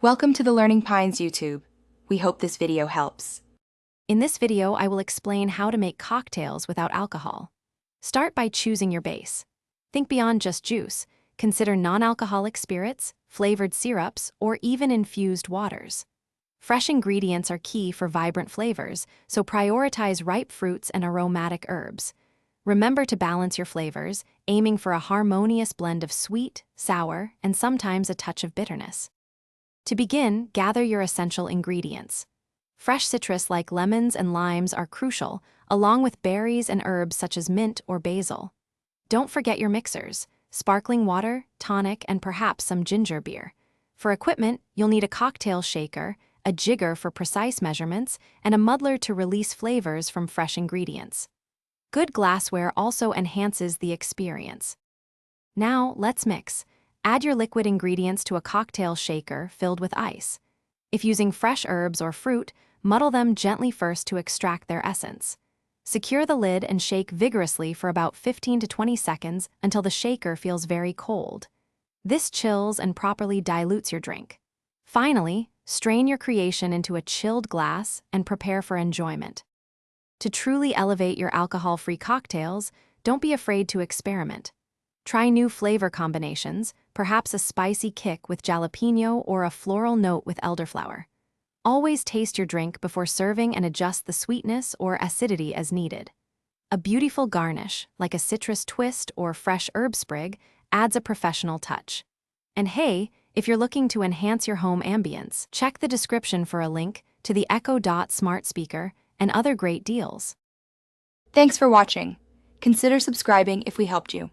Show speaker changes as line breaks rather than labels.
Welcome to the Learning Pines YouTube. We hope this video helps.
In this video, I will explain how to make cocktails without alcohol. Start by choosing your base. Think beyond just juice. Consider non-alcoholic spirits, flavored syrups, or even infused waters. Fresh ingredients are key for vibrant flavors, so prioritize ripe fruits and aromatic herbs. Remember to balance your flavors, aiming for a harmonious blend of sweet, sour, and sometimes a touch of bitterness. To begin, gather your essential ingredients. Fresh citrus like lemons and limes are crucial, along with berries and herbs such as mint or basil. Don't forget your mixers: sparkling water, tonic, and perhaps some ginger beer. For equipment, you'll need a cocktail shaker, a jigger for precise measurements, and a muddler to release flavors from fresh ingredients. Good glassware also enhances the experience. Now, let's mix. Add your liquid ingredients to a cocktail shaker filled with ice. If using fresh herbs or fruit, muddle them gently first to extract their essence. Secure the lid and shake vigorously for about 15 to 20 seconds until the shaker feels very cold. This chills and properly dilutes your drink. Finally, strain your creation into a chilled glass and prepare for enjoyment. To truly elevate your alcohol-free cocktails, don't be afraid to experiment. Try new flavor combinations, perhaps a spicy kick with jalapeno or a floral note with elderflower. Always taste your drink before serving and adjust the sweetness or acidity as needed. A beautiful garnish, like a citrus twist or fresh herb sprig, adds a professional touch. And hey, if you're looking to enhance your home ambience, check the description for a link to the Echo Dot smart speaker and other great deals.
Thanks for watching. Consider subscribing if we helped you.